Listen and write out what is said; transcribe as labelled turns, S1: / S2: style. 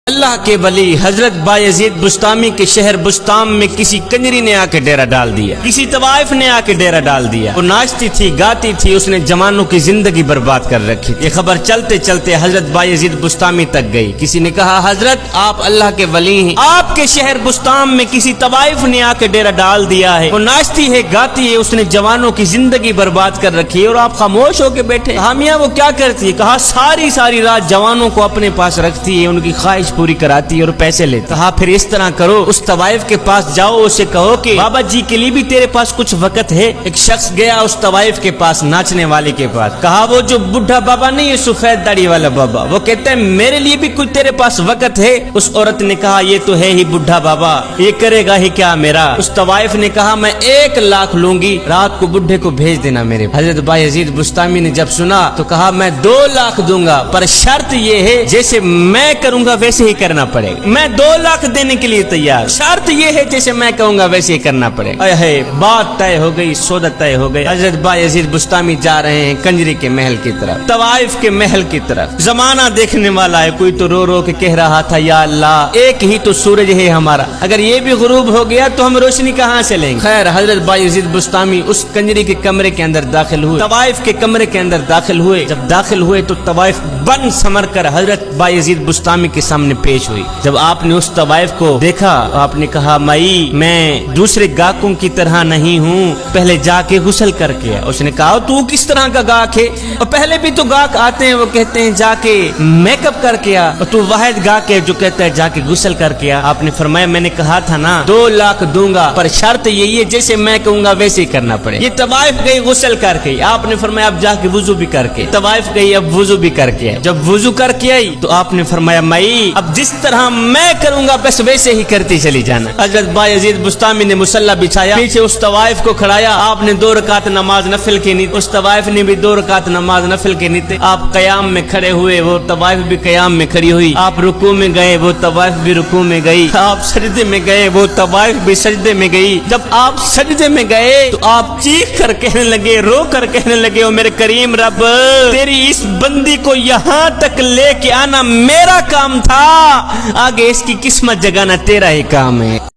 S1: اللہ کے ولی حضرت بایزید بسطامی کے شہر بسطام میں کسی کنجری نے آ کے ڈیرا ڈال دیا، کسی طوائف نے آ کے ڈیرا ڈال دیا۔ وہ ناچتی تھی، گاتی تھی، اس نے جوانوں کی زندگی برباد کر رکھی۔ یہ خبر چلتے چلتے حضرت بایزید بسطامی تک گئی۔ کسی نے کہا حضرت آپ اللہ کے ولی ہیں، آپ کے شہر بسطام میں کسی طوائف نے آ کے ڈیرا ڈال دیا ہے، وہ ناچتی ہے، گاتی ہے، اس نے جوانوں کی زندگی برباد کر رکھی ہے اور آپ خاموش ہو کے بیٹھے۔ کہا میاں وہ کیا کرتی ہے؟ کہا ساری رات جوانوں کو اپنے پاس رکھتی ہے، ان کی خواہش پوری کراتی اور پیسے لیتی۔ کہا پھر اس طرح کرو، اس طوائف کے پاس جاؤ، اسے کہو کہ بابا جی کے لیے بھی تیرے پاس کچھ وقت ہے۔ ایک شخص گیا اس طوائف کے پاس، ناچنے والے کے پاس، کہا وہ جو بڈھا بابا نہیں ہے، سفید داڑھی والا بابا، وہ کہتا ہے میرے لیے بھی کچھ تیرے پاس وقت ہے۔ اس عورت نے کہا یہ تو ہے ہی بڈھا بابا، یہ کرے گا ہی کیا میرا؟ اس طوائف نے کہا میں 1 لاکھ لوں گی، رات کو بڈھے کو بھیج دینا میرے۔ حضرت بایزید بسطامی نے جب سنا تو کہا میں 2 لاکھ دوں گا، پر شرط یہ ہے جیسے میں کروں گا ویسے ہی کرنا پڑے گا۔ میں 2 لاکھ دینے کے لیے تیار، شرط یہ ہے جیسے میں کہوں گا ویسے ہی کرنا پڑے گا۔ بات طے ہو گئی، سودا طے ہو گئی۔ حضرت بایزید بسطامی جا رہے ہیں کنجری کے محل کی طرف، طوائف کے محل کی طرف۔ زمانہ دیکھنے والا ہے، کوئی تو رو رو کے کہہ رہا تھا یا اللہ ایک ہی تو سورج ہے ہمارا، اگر یہ بھی غروب ہو گیا تو ہم روشنی کہاں سے لیں گے؟ خیر حضرت بایزید بسطامی اس کنجری کے کمرے کے اندر داخل ہوئے، طوائف کے کمرے کے اندر داخل ہوئے۔ جب داخل ہوئے تو طوائف بن سمر کر حضرت بایزید بسطامی کے سامنے پیش ہوئی۔ جب آپ نے اس طوائف کو دیکھا آپ نے کہا مائی میں دوسرے گاہکوں کی طرح نہیں ہوں، پہلے جا کے غسل کر کے۔ اس نے کہا تو کس طرح کا گاہک ہے؟ اور پہلے بھی تو گاہک آتے ہیں وہ کہتے ہیں جا کے میک اپ کر کے آ، اور تو واحد گاہک ہے جو کہتا ہے جا کے غسل کر کے آ۔ آپ نے فرمایا میں نے کہا تھا نا 2 لاکھ دوں گا، پر شرط یہی ہے جیسے میں کہوں گا ویسے ہی کرنا پڑے۔ یہ طوائف گئی غسل کر کے، آپ نے فرمایا اب جا کے وضو بھی کر کے۔ طوائف گئی اب وضو بھی کر کے، جب وضو کر کے آئی تو آپ نے فرمایا مائی اب جس طرح میں کروں گا بس ویسے ہی کرتی چلی جانا۔ حضرت بایزید بسطامی نے مصلی بچھایا، پیچھے اس طوائف کو کھڑایا، آپ نے 2 رکعت نماز نفل کی نیت، اس طوائف نے بھی 2 رکعت نماز نفل کی نیت۔ آپ قیام میں کھڑے ہوئے، وہ طوائف بھی قیام میں کھڑی ہوئی۔ آپ رکوع میں گئے، وہ طوائف بھی رکوع میں گئی۔ آپ سجدے میں گئے، وہ طوائف بھی سجدے میں گئی۔ جب آپ سجدے میں گئے تو آپ چیخ کر کہنے لگے، رو کر کہنے لگے، او میرے کریم رب تیری اس بندی کو یہاں تک لے کے آنا میرا کام تھا، آگے اس کی قسمت جگانا تیرا ہی کام ہے۔